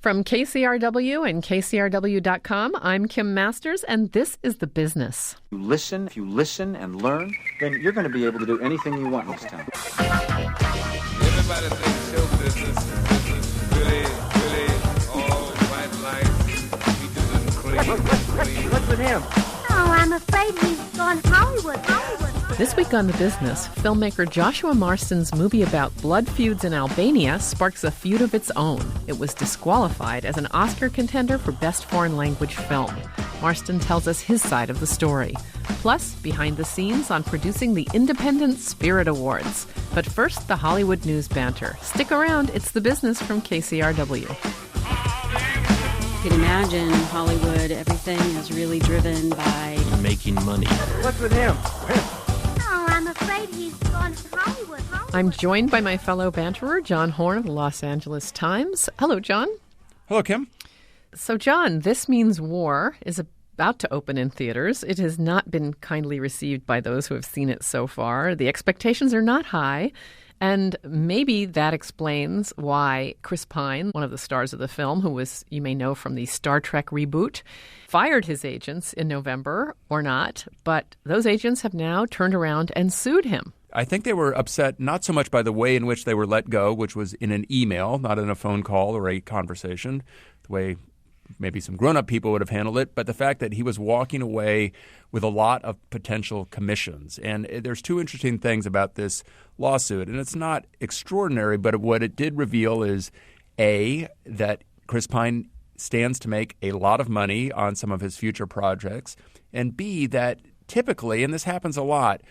From KCRW and KCRW.com, I'm Kim Masters, and this is The Business. If you listen and learn, then you're going to be able to do anything you want in this town. Everybody thinks show business is really all white lights, peaches and clean. What's with him? Oh, I'm afraid he's gone Hollywood. This week on The Business, filmmaker Joshua Marston's movie about blood feuds in Albania sparks a feud of its own. It was disqualified as an Oscar contender for Best Foreign Language Film. Marston tells us his side of the story. Plus, behind the scenes on producing the Independent Spirit Awards. But first, the Hollywood news banter. Stick around, it's The Business from KCRW. You can imagine Hollywood, everything is really driven by making money. What's with him? Oh, I'm afraid he's gone Hollywood. I'm joined by my fellow banterer, John Horn of the Los Angeles Times. Hello, John. Hello, Kim. So, John, This Means War is about to open in theaters. It has not been kindly received by those who have seen it so far. The expectations are not high. And maybe that explains why Chris Pine, one of the stars of the film, who was, you may know from the Star Trek reboot, fired his agents in November or not. But those agents have now turned around and sued him. I think they were upset not so much by the way in which they were let go, which was in an email, not in a phone call or a conversation, the way maybe some grown-up people would have handled it, but the fact that he was walking away with a lot of potential commissions. And there's two interesting things about this lawsuit, and it's not extraordinary, but what it did reveal is, A, that Chris Pine stands to make a lot of money on some of his future projects, and B, that typically, and this happens a lot,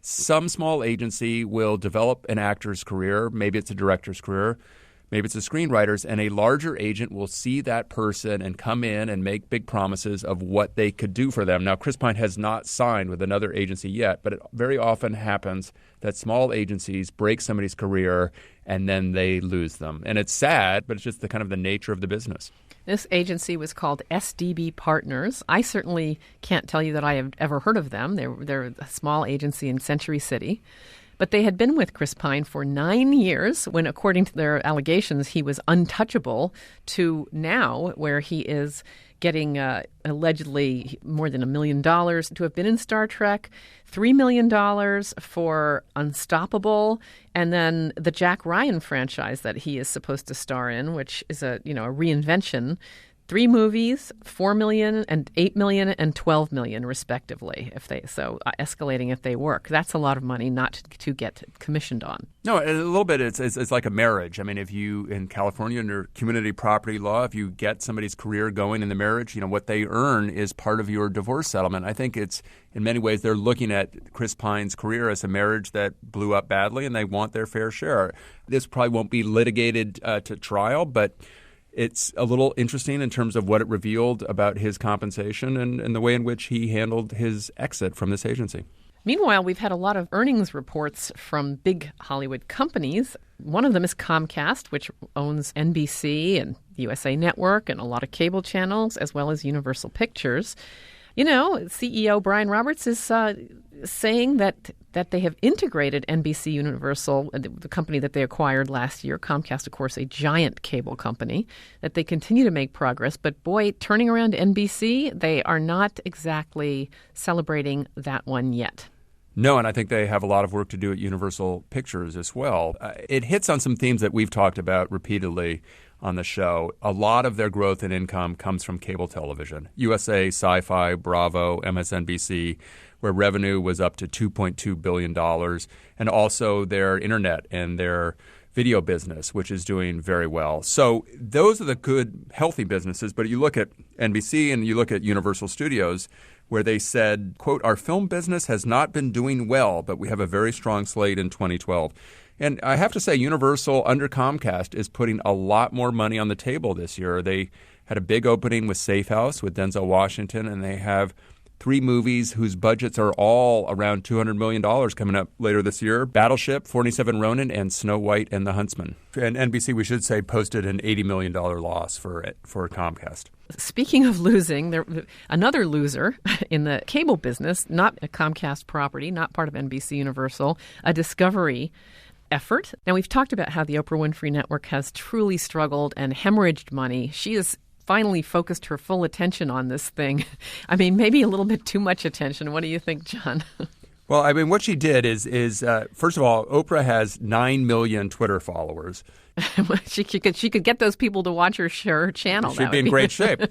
some small agency will develop an actor's career, maybe it's a director's career, maybe it's a screenwriter's, and a larger agent will see that person and come in and make big promises of what they could do for them. Now, Chris Pine has not signed with another agency yet, but it very often happens that small agencies break somebody's career and then they lose them. And it's sad, but it's just the kind of the nature of the business. This agency was called SDB Partners. I certainly can't tell you that I have ever heard of them. They're a small agency in Century City. But they had been with Chris Pine for 9 years when, according to their allegations, he was untouchable, to now where he is getting allegedly more than $1 million to have been in Star Trek, $3 million for Unstoppable, and then the Jack Ryan franchise that he is supposed to star in, which is a reinvention. 3 movies, $4 million and $8 million and $12 million, respectively. Escalating if they work. That's a lot of money not to get commissioned on. No, a little bit. It's like a marriage. I mean, if you in California under community property law, if you get somebody's career going in the marriage, what they earn is part of your divorce settlement. I think it's in many ways they're looking at Chris Pine's career as a marriage that blew up badly, and they want their fair share. This probably won't be litigated to trial, but it's a little interesting in terms of what it revealed about his compensation and the way in which he handled his exit from this agency. Meanwhile, we've had a lot of earnings reports from big Hollywood companies. One of them is Comcast, which owns NBC and USA Network and a lot of cable channels, as well as Universal Pictures. CEO Brian Roberts is saying that they have integrated NBC Universal, the company that they acquired last year, Comcast, of course, a giant cable company, that they continue to make progress. But boy, turning around NBC, they are not exactly celebrating that one yet. No, and I think they have a lot of work to do at Universal Pictures as well. It hits on some themes that we've talked about repeatedly on the show. A lot of their growth in income comes from cable television. USA, Sci-Fi, Bravo, MSNBC, where revenue was up to $2.2 billion, and also their internet and their video business, which is doing very well. So those are the good, healthy businesses. But you look at NBC and you look at Universal Studios, where they said, quote, "Our film business has not been doing well, but we have a very strong slate in 2012. And I have to say, Universal under Comcast is putting a lot more money on the table this year. They had a big opening with Safe House with Denzel Washington, and they have 3 movies whose budgets are all around $200 million coming up later this year: Battleship, 47 Ronin, and Snow White and the Huntsman. And NBC, we should say, posted an $80 million loss for Comcast. Speaking of losing, another loser in the cable business, not a Comcast property, not part of NBC Universal, a Discovery. effort. Now, we've talked about how the Oprah Winfrey Network has truly struggled and hemorrhaged money. She has finally focused her full attention on this thing. I mean, maybe a little bit too much attention. What do you think, John? Well, I mean, what she did is first of all, Oprah has 9 million Twitter followers. She could get those people to watch her channel. She'd be in great shape.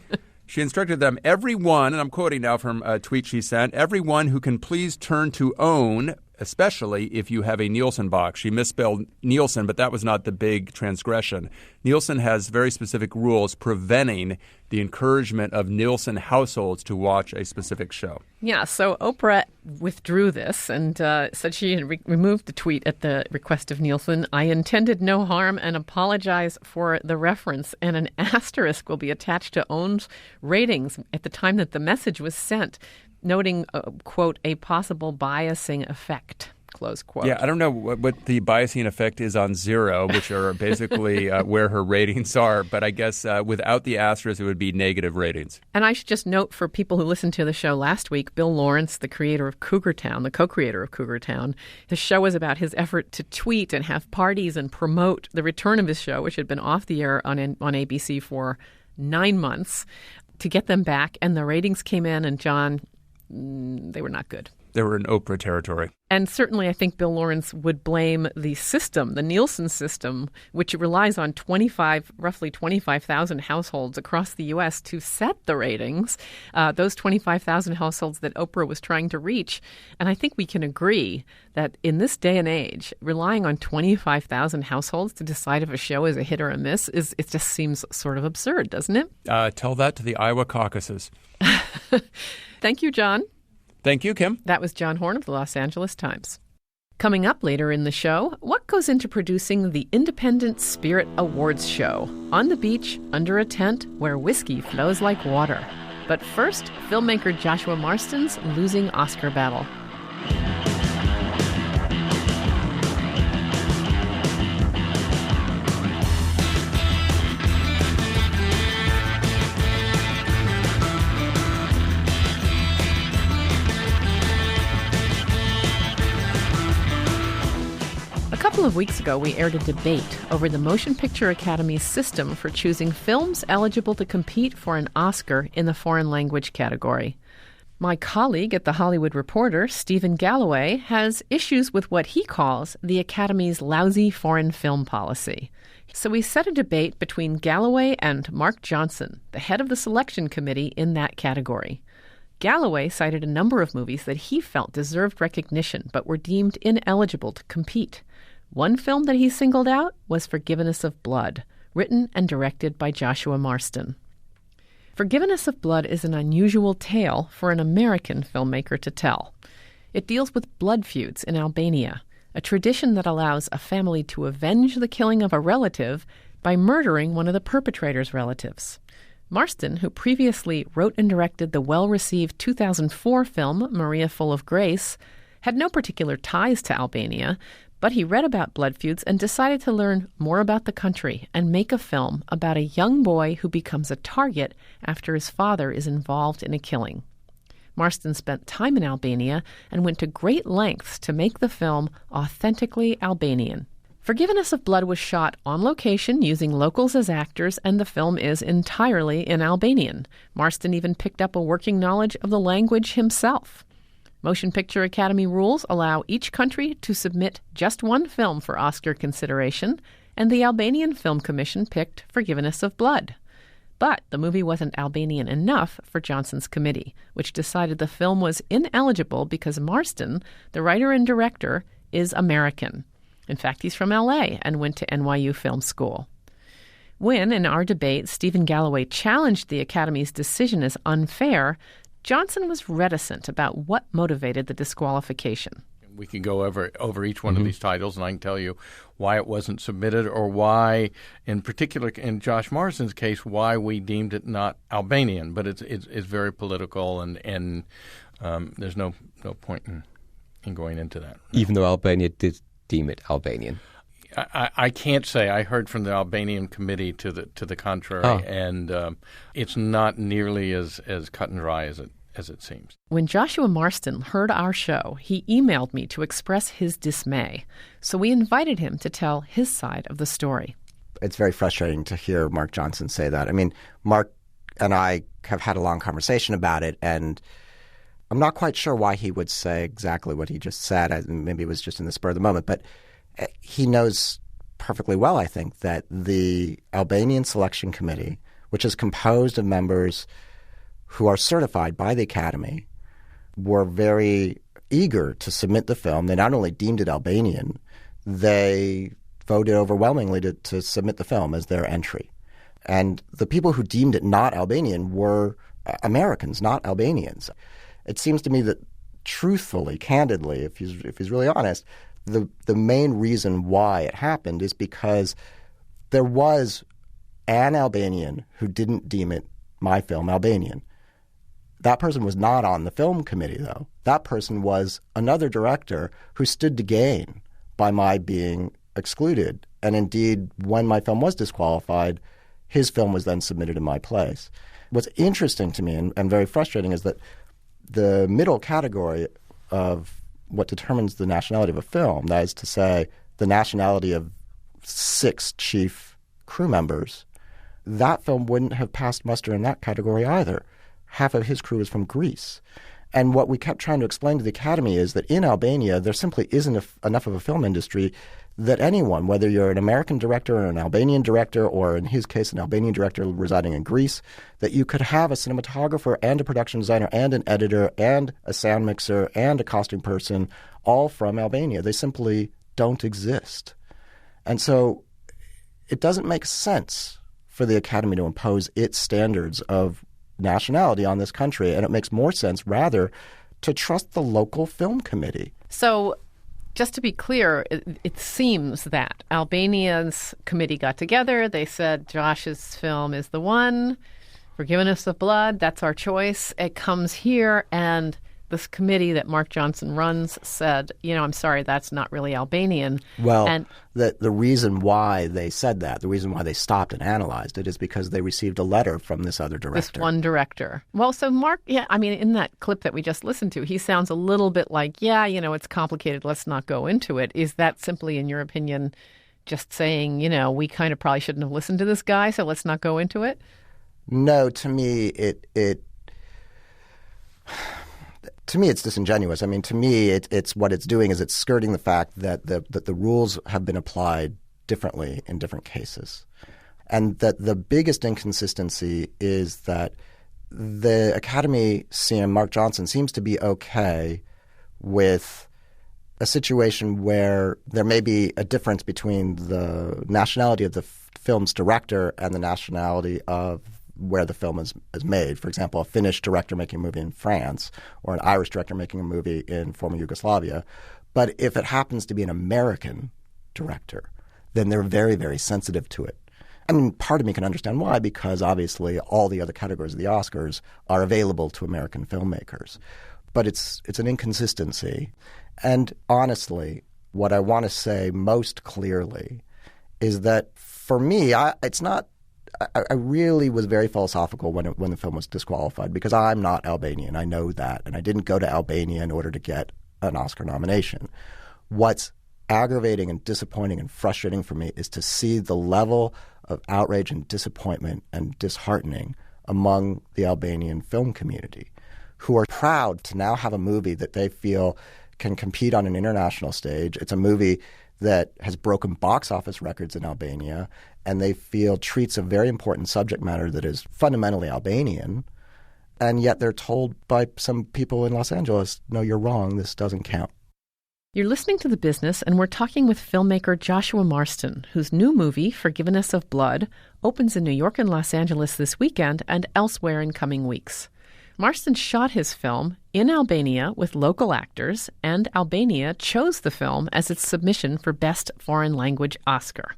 She instructed them, everyone, and I'm quoting now from a tweet she sent, everyone who can please turn to OWN, especially if you have a Nielsen box. She misspelled Nielsen, but that was not the big transgression. Nielsen has very specific rules preventing the encouragement of Nielsen households to watch a specific show. Yeah, so Oprah withdrew this and said she had removed the tweet at the request of Nielsen. I intended no harm and apologize for the reference. And an asterisk will be attached to OWN's ratings at the time that the message was sent, noting, quote, a possible biasing effect, close quote. Yeah, I don't know what the biasing effect is on Zero, which are basically where her ratings are. But I guess without the asterisk, it would be negative ratings. And I should just note for people who listened to the show last week, Bill Lawrence, the creator of Cougar Town, the co-creator of Cougar Town, the show was about his effort to tweet and have parties and promote the return of his show, which had been off the air on ABC for 9 months, to get them back. And the ratings came in, and John, they were not good. They were in Oprah territory. And certainly I think Bill Lawrence would blame the system, the Nielsen system, which relies on roughly 25,000 households across the U.S. to set the ratings, those 25,000 households that Oprah was trying to reach. And I think we can agree that in this day and age, relying on 25,000 households to decide if a show is a hit or a miss, it just seems sort of absurd, doesn't it? Tell that to the Iowa caucuses. Thank you, John. Thank you, Kim. That was John Horn of the Los Angeles Times. Coming up later in the show, what goes into producing the Independent Spirit Awards show? On the beach, under a tent, where whiskey flows like water. But first, filmmaker Joshua Marston's losing Oscar battle. A couple of weeks ago, we aired a debate over the Motion Picture Academy's system for choosing films eligible to compete for an Oscar in the foreign language category. My colleague at The Hollywood Reporter, Stephen Galloway, has issues with what he calls the Academy's lousy foreign film policy. So we set a debate between Galloway and Mark Johnson, the head of the selection committee in that category. Galloway cited a number of movies that he felt deserved recognition but were deemed ineligible to compete. One film that he singled out was Forgiveness of Blood, written and directed by Joshua Marston. Forgiveness of Blood is an unusual tale for an American filmmaker to tell. It deals with blood feuds in Albania, a tradition that allows a family to avenge the killing of a relative by murdering one of the perpetrator's relatives. Marston, who previously wrote and directed the well-received 2004 film Maria Full of Grace, had no particular ties to Albania, but he read about blood feuds and decided to learn more about the country and make a film about a young boy who becomes a target after his father is involved in a killing. Marston spent time in Albania and went to great lengths to make the film authentically Albanian. Forgiveness of Blood was shot on location using locals as actors, and the film is entirely in Albanian. Marston even picked up a working knowledge of the language himself. Motion Picture Academy rules allow each country to submit just one film for Oscar consideration, and the Albanian Film Commission picked Forgiveness of Blood. But the movie wasn't Albanian enough for Johnson's committee, which decided the film was ineligible because Marston, the writer and director, is American. In fact, he's from L.A. and went to NYU Film School. When, in our debate, Stephen Galloway challenged the Academy's decision as unfair, Johnson was reticent about what motivated the disqualification. We can go over each one of these titles, and I can tell you why it wasn't submitted, or why, in particular, in Josh Marston's case, why we deemed it not Albanian. But it's very political, and there's no point in going into that. Even though Albania did deem it Albanian. I can't say. I heard from the Albanian committee to the contrary, and it's not nearly as cut and dry as it seems. When Joshua Marston heard our show, he emailed me to express his dismay. So we invited him to tell his side of the story. It's very frustrating to hear Mark Johnson say that. I mean, Mark and I have had a long conversation about it, and I'm not quite sure why he would say exactly what he just said. Maybe it was just in the spur of the moment, but he knows perfectly well, I think, that the Albanian Selection Committee, which is composed of members who are certified by the Academy, were very eager to submit the film. They not only deemed it Albanian, they voted overwhelmingly to submit the film as their entry. And the people who deemed it not Albanian were Americans, not Albanians. It seems to me that, truthfully, candidly, if he's really honest, the main reason why it happened is because there was an Albanian who didn't deem it, my film, Albanian. That person was not on the film committee, though. That person was another director who stood to gain by my being excluded. And indeed, when my film was disqualified, his film was then submitted in my place. What's interesting to me and very frustrating is that the middle category of what determines the nationality of a film, that is to say, the nationality of 6 chief crew members, that film wouldn't have passed muster in that category either. Half of his crew is from Greece. And what we kept trying to explain to the Academy is that in Albania, there simply isn't enough of a film industry that anyone, whether you're an American director or an Albanian director, or in his case, an Albanian director residing in Greece, that you could have a cinematographer and a production designer and an editor and a sound mixer and a costume person all from Albania. They simply don't exist. And so it doesn't make sense for the Academy to impose its standards of nationality on this country, and it makes more sense rather to trust the local film committee. So just to be clear, it seems that Albania's committee got together. They said Josh's film is the one. Forgiveness of Blood, that's our choice. It comes here, and this committee that Mark Johnson runs said, I'm sorry, that's not really Albanian. Well, and the reason why they said that, the reason why they stopped and analyzed it is because they received a letter from this other director. This one director. Well, so Mark, in that clip that we just listened to, he sounds a little bit like, it's complicated, let's not go into it. Is that simply, in your opinion, just saying, we kind of probably shouldn't have listened to this guy, so let's not go into it? No, to me, To me, it's disingenuous. I mean, to me, it's what it's doing is it's skirting the fact that the rules have been applied differently in different cases. And that the biggest inconsistency is that the Academy CM, Mark Johnson, seems to be okay with a situation where there may be a difference between the nationality of the film's director and the nationality of where the film is made. For example, a Finnish director making a movie in France or an Irish director making a movie in former Yugoslavia. But if it happens to be an American director, then they're very, very sensitive to it. I mean, part of me can understand why, because obviously all the other categories of the Oscars are available to American filmmakers. But it's an inconsistency. And honestly, what I want to say most clearly is that for me, I really was very philosophical when the film was disqualified, because I'm not Albanian. I know that. And I didn't go to Albania in order to get an Oscar nomination. What's aggravating and disappointing and frustrating for me is to see the level of outrage and disappointment and disheartening among the Albanian film community, who are proud to now have a movie that they feel can compete on an international stage. It's a movie that has broken box office records in Albania, and they feel treats a very important subject matter that is fundamentally Albanian, and yet they're told by some people in Los Angeles, no, you're wrong, this doesn't count. You're listening to The Business, and we're talking with filmmaker Joshua Marston, whose new movie, Forgiveness of Blood, opens in New York and Los Angeles this weekend and elsewhere in coming weeks. Marston shot his film in Albania with local actors, and Albania chose the film as its submission for Best Foreign Language Oscar.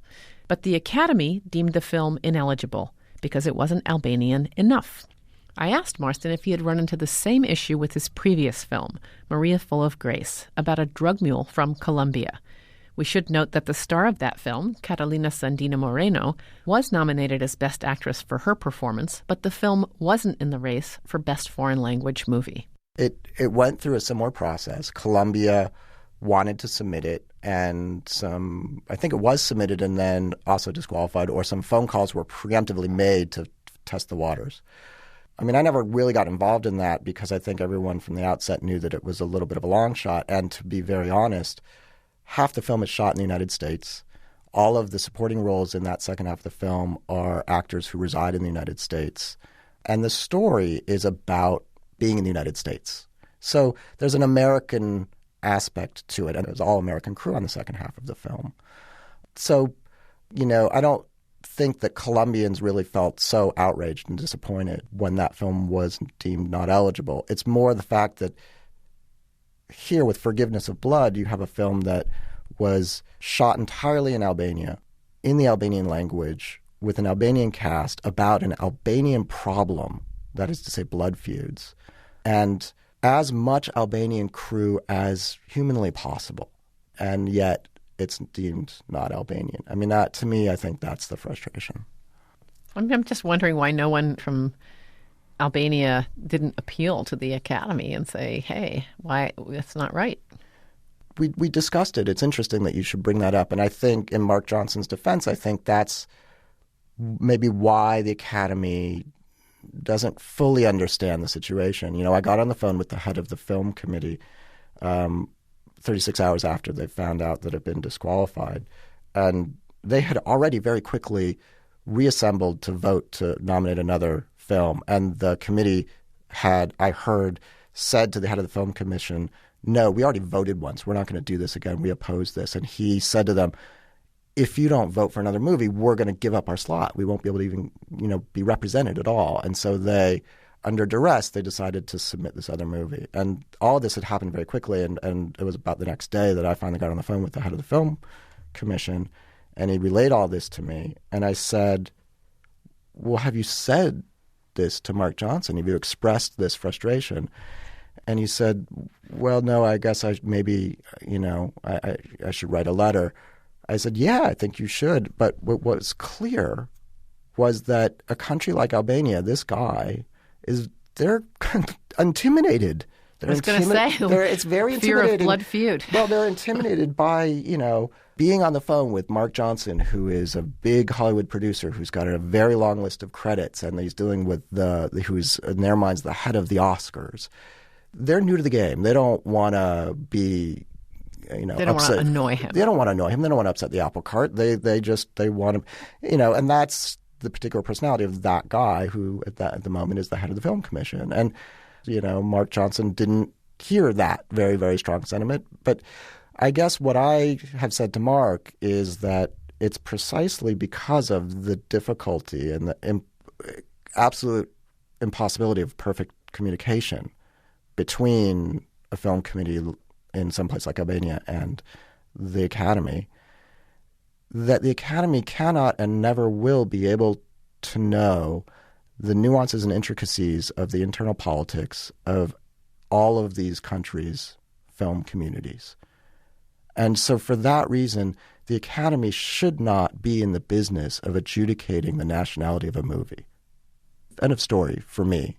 But the Academy deemed the film ineligible because it wasn't Albanian enough. I asked Marston if he had run into the same issue with his previous film, Maria Full of Grace, about a drug mule from Colombia. We should note that the star of that film, Catalina Sandina Moreno, was nominated as Best Actress for her performance, but the film wasn't in the race for Best Foreign Language Movie. It went through a similar process. Columbia wanted to submit it, and I think it was submitted and then also disqualified, or some phone calls were preemptively made to test the waters. I mean, I never really got involved in that because I think everyone from the outset knew that it was a little bit of a long shot. And to be very honest, half the film is shot in the United States. All of the supporting roles in that second half of the film are actors who reside in the United States. And the story is about being in the United States. So there's an American aspect to it, and there's all American crew on the second half of the film. So, I don't think that Colombians really felt so outraged and disappointed when that film was deemed not eligible. It's more the fact that here with Forgiveness of Blood, you have a film that was shot entirely in Albania, in the Albanian language, with an Albanian cast about an Albanian problem, that is to say blood feuds, and as much Albanian crew as humanly possible. And yet it's deemed not Albanian. I mean, that to me, I think that's the frustration. I'm just wondering why no one from Albania didn't appeal to the Academy and say, hey, why that's not right. We discussed it. It's interesting that you should bring that up. And I think in Mark Johnson's defense, I think that's maybe why the Academy doesn't fully understand the situation. I got on the phone with the head of the film committee 36 hours after they found out that it had been disqualified. And they had already very quickly reassembled to vote to nominate another film. And the committee had, I heard, said to the head of the film commission, no, we already voted once. We're not going to do this again. We oppose this. And he said to them, if you don't vote for another movie, we're going to give up our slot. We won't be able to even, be represented at all. And so under duress, they decided to submit this other movie. And all of this had happened very quickly, and it was about the next day that I finally got on the phone with the head of the film commission, and he relayed all this to me. And I said, well, have you said this to Mark Johnson? Have you expressed this frustration? And he said, well, no, I guess I should write a letter. I said, yeah, I think you should. But what was clear was that a country like Albania, this guy, they're intimidated. I was going to say, it's very fear intimidating. Of blood feud. Well, they're intimidated by, being on the phone with Mark Johnson, who is a big Hollywood producer who's got a very long list of credits, and he's dealing with who's in their minds the head of the Oscars. They're new to the game. They don't want to be, they don't want to annoy him. They don't want to annoy him. They don't want to upset the apple cart. They want to, and that's the particular personality of that guy who at the moment is the head of the film commission. And, Mark Johnson didn't hear that very, very strong sentiment. But I guess what I have said to Mark is that it's precisely because of the difficulty and the absolute impossibility of perfect communication between a film committee in some place like Albania and the Academy, that the Academy cannot and never will be able to know the nuances and intricacies of the internal politics of all of these countries' film communities. And so for that reason, the Academy should not be in the business of adjudicating the nationality of a movie. End of story for me.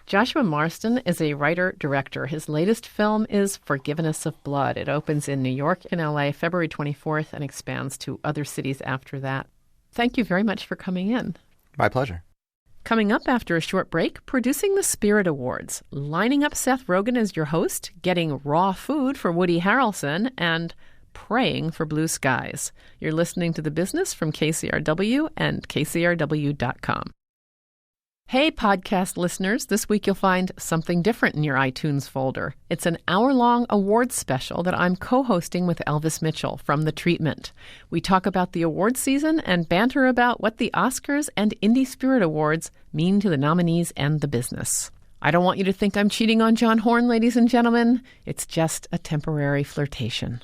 Joshua Marston is a writer-director. His latest film is Forgiveness of Blood. It opens in New York and LA February 24th and expands to other cities after that. Thank you very much for coming in. My pleasure. Coming up after a short break, producing the Spirit Awards, lining up Seth Rogen as your host, getting raw food for Woody Harrelson, and praying for blue skies. You're listening to The Business from KCRW and KCRW.com. Hey, podcast listeners, this week you'll find something different in your iTunes folder. It's an hour-long awards special that I'm co-hosting with Elvis Mitchell from The Treatment. We talk about the awards season and banter about what the Oscars and Indie Spirit Awards mean to the nominees and the business. I don't want you to think I'm cheating on John Horn, ladies and gentlemen. It's just a temporary flirtation.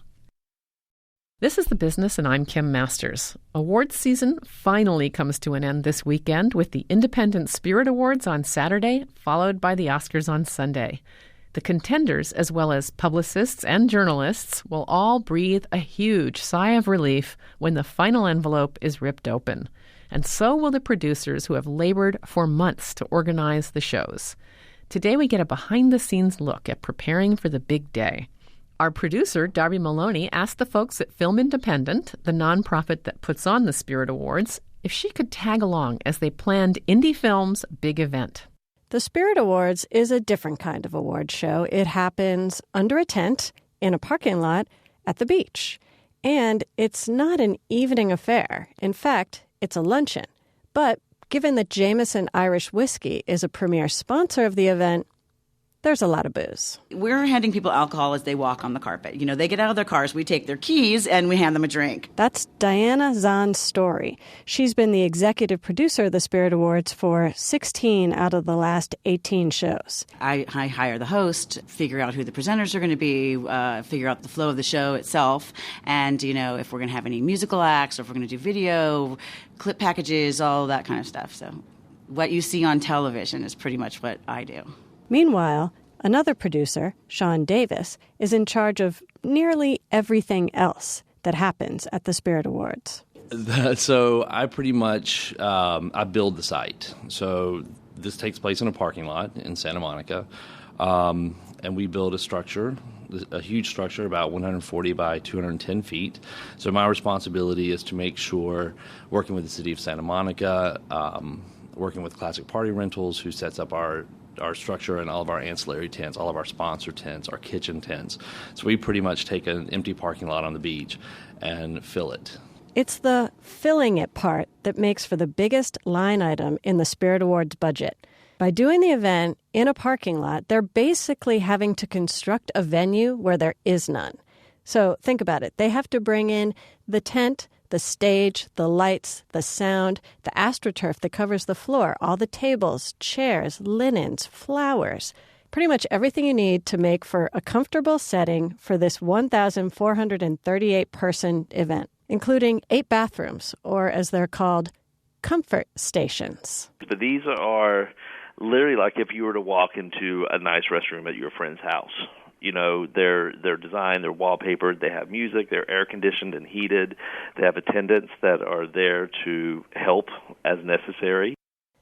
This is The Business, and I'm Kim Masters. Awards season finally comes to an end this weekend with the Independent Spirit Awards on Saturday, followed by the Oscars on Sunday. The contenders, as well as publicists and journalists, will all breathe a huge sigh of relief when the final envelope is ripped open. And so will the producers who have labored for months to organize the shows. Today we get a behind-the-scenes look at preparing for the big day. Our producer, Darby Maloney, asked the folks at Film Independent, the nonprofit that puts on the Spirit Awards, if she could tag along as they planned indie film's big event. The Spirit Awards is a different kind of award show. It happens under a tent in a parking lot at the beach. And it's not an evening affair. In fact, it's a luncheon. But given that Jameson Irish Whiskey is a premier sponsor of the event, there's a lot of booze. We're handing people alcohol as they walk on the carpet. You know, they get out of their cars, we take their keys, and we hand them a drink. That's Diana Zahn's story. She's been the executive producer of the Spirit Awards for 16 out of the last 18 shows. I hire the host, figure out who the presenters are going to be, figure out the flow of the show itself, and, you know, if we're going to have any musical acts, or if we're going to do video, clip packages, all that kind of stuff. So what you see on television is pretty much what I do. Meanwhile, another producer, Sean Davis, is in charge of nearly everything else that happens at the Spirit Awards. So I pretty much I build the site. So this takes place in a parking lot in Santa Monica, and we build a structure, a huge structure, about 140 by 210 feet. So my responsibility is to make sure, working with the city of Santa Monica, working with Classic Party Rentals, who sets up our structure and all of our ancillary tents, all of our sponsor tents, our kitchen tents. So we pretty much take an empty parking lot on the beach and fill it. It's the filling it part that makes for the biggest line item in the Spirit Awards budget. By doing the event in a parking lot, they're basically having to construct a venue where there is none. So think about it. They have to bring in the tent, the stage, the lights, the sound, the AstroTurf that covers the floor, all the tables, chairs, linens, flowers. Pretty much everything you need to make for a comfortable setting for this 1,438-person event, including 8 bathrooms, or as they're called, comfort stations. But these are literally like if you were to walk into a nice restroom at your friend's house. You know, they're designed, they're wallpapered, they have music, they're air-conditioned and heated. They have attendants that are there to help as necessary.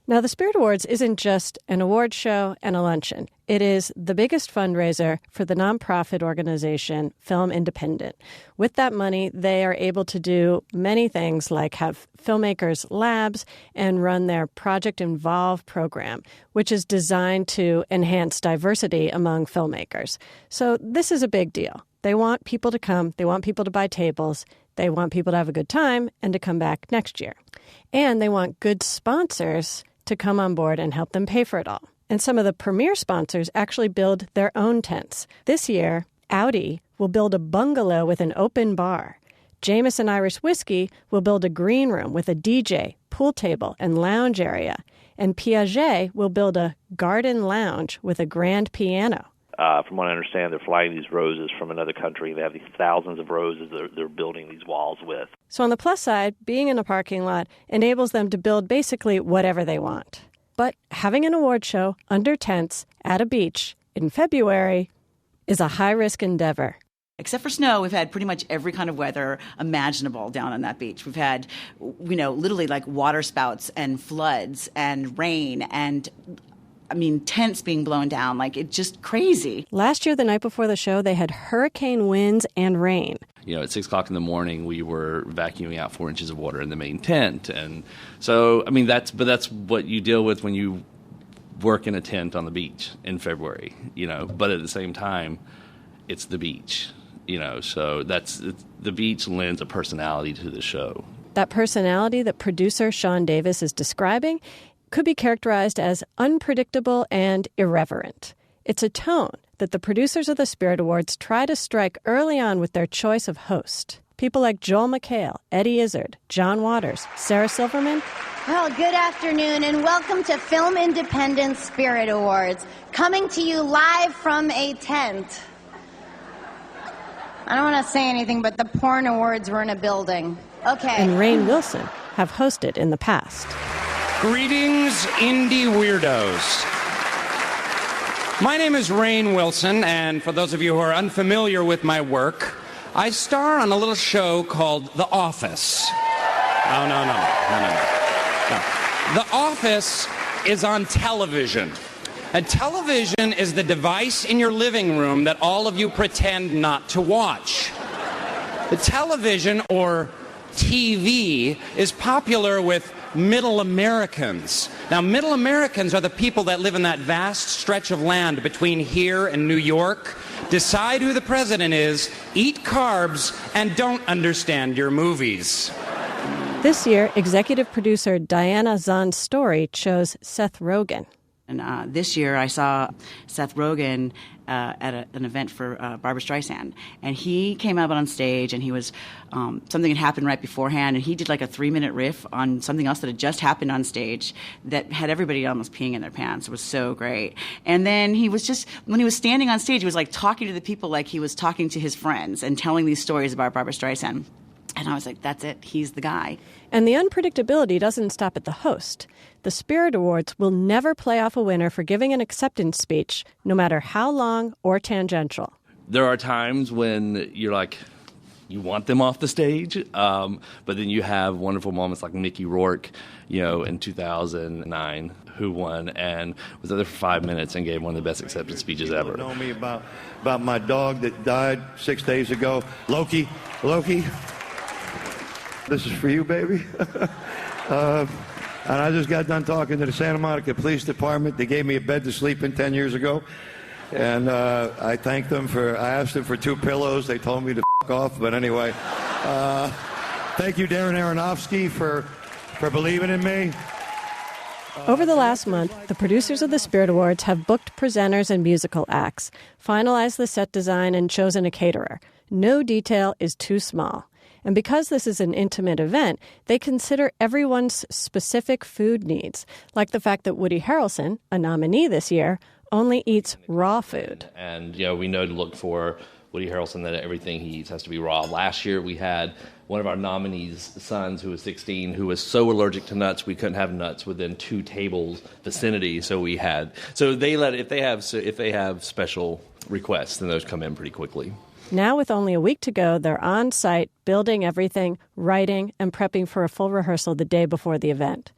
Now, the Spirit Awards isn't just an award show and a luncheon. It is the biggest fundraiser for the nonprofit organization Film Independent. With that money, they are able to do many things like have filmmakers' labs and run their Project Involve program, which is designed to enhance diversity among filmmakers. So this is a big deal. They want people to come. They want people to buy tables. They want people to have a good time and to come back next year. And they want good sponsors to come on board and help them pay for it all. And some of the premier sponsors actually build their own tents. This year, Audi will build a bungalow with an open bar. Jameson Irish Whiskey will build a green room with a DJ, pool table, and lounge area. And Piaget will build a garden lounge with a grand piano. From what I understand, they're flying these roses from another country. They have these thousands of roses they're building these walls with. So on the plus side, being in a parking lot enables them to build basically whatever they want. But having an award show under tents at a beach in February is a high-risk endeavor. Except for snow, we've had pretty much every kind of weather imaginable down on that beach. We've had, you know, literally like water spouts and floods and rain and tents being blown down. Like, it's just crazy. Last year, the night before the show, they had hurricane winds and rain. You know, at 6 o'clock in the morning, we were vacuuming out 4 inches of water in the main tent. And so, that's what you deal with when you work in a tent on the beach in February, you know. But at the same time, it's the beach, you know. So the beach lends a personality to the show. That personality that producer Sean Davis is describing could be characterized as unpredictable and irreverent. It's a tone that the producers of the Spirit Awards try to strike early on with their choice of host. People like Joel McHale, Eddie Izzard, John Waters, Sarah Silverman. Well, good afternoon and welcome to Film Independent Spirit Awards, coming to you live from a tent. I don't want to say anything, but the porn awards were in a building. Okay. And Rainn Wilson have hosted in the past. Greetings, indie weirdos. My name is Rainn Wilson, and for those of you who are unfamiliar with my work, I star on a little show called The Office. No. The Office is on television. And television is the device in your living room that all of you pretend not to watch. The television, or TV, is popular with middle Americans. Now, middle Americans are the people that live in that vast stretch of land between here and New York, decide who the president is, eat carbs, and don't understand your movies. This year, executive producer Diana Zahn's story chose Seth Rogen. And this year I saw Seth Rogen at an event for Barbra Streisand. And he came up on stage, and he was something had happened right beforehand, and he did like a 3-minute riff on something else that had just happened on stage that had everybody almost peeing in their pants. It was so great. And then he was just, when he was standing on stage, he was like talking to the people like he was talking to his friends and telling these stories about Barbra Streisand. And I was like, that's it. He's the guy. And the unpredictability doesn't stop at the host. The Spirit Awards will never play off a winner for giving an acceptance speech, no matter how long or tangential. There are times when you're like, you want them off the stage, but then you have wonderful moments like Mickey Rourke, in 2009, who won and was there for 5 minutes and gave one of the best acceptance speeches ever. People know me about my dog that died 6 days ago, Loki. This is for you, baby. And I just got done talking to the Santa Monica Police Department. They gave me a bed to sleep in 10 years ago. And I thanked them I asked them for 2 pillows. They told me to f*** off. But anyway, thank you, Darren Aronofsky, for believing in me. Over the last month, the producers of the Spirit Awards have booked presenters and musical acts, finalized the set design, and chosen a caterer. No detail is too small. And because this is an intimate event, they consider everyone's specific food needs, like the fact that Woody Harrelson, a nominee this year, only eats raw food. And, we know to look for Woody Harrelson that everything he eats has to be raw. Last year we had one of our nominees' sons, who was 16, who was so allergic to nuts we couldn't have nuts within 2 tables vicinity. So if they have special requests, then those come in pretty quickly. Now, with only a week to go, they're on site, building everything, writing, and prepping for a full rehearsal the day before the event.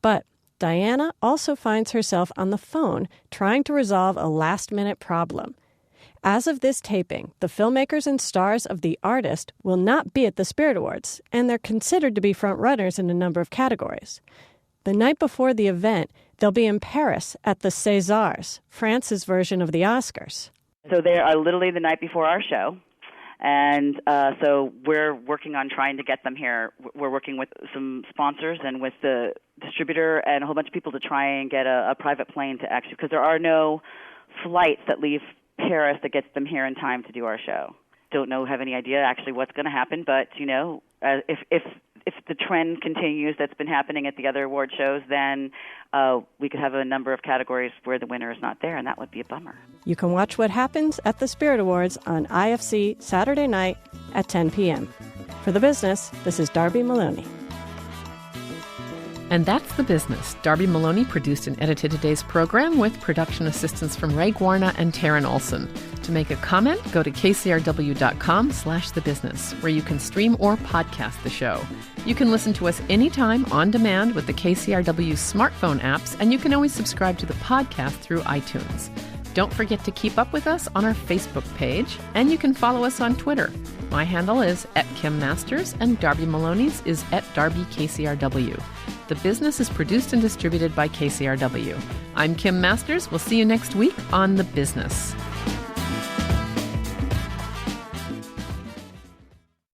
But Diana also finds herself on the phone trying to resolve a last-minute problem. As of this taping, the filmmakers and stars of The Artist will not be at the Spirit Awards, and they're considered to be front-runners in a number of categories. The night before the event, they'll be in Paris at the Césars, France's version of the Oscars. So they are literally the night before our show, and so we're working on trying to get them here. We're working with some sponsors and with the distributor and a whole bunch of people to try and get a private plane to actually, because there are no flights that leave Paris that gets them here in time to do our show. Don't have any idea actually what's going to happen, but if the trend continues that's been happening at the other award shows, then we could have a number of categories where the winner is not there, and that would be a bummer. You can watch what happens at the Spirit Awards on IFC Saturday night at 10 p.m. For The Business, this is Darby Maloney. And that's The Business. Darby Maloney produced and edited today's program with production assistance from Ray Guarna and Taryn Olson. To make a comment, go to kcrw.com/thebusiness, where you can stream or podcast the show. You can listen to us anytime on demand with the KCRW smartphone apps, and you can always subscribe to the podcast through iTunes. Don't forget to keep up with us on our Facebook page, and you can follow us on Twitter. My handle is @KimMasters, and Darby Maloney's is @DarbyKCRW. The Business is produced and distributed by KCRW. I'm Kim Masters. We'll see you next week on The Business.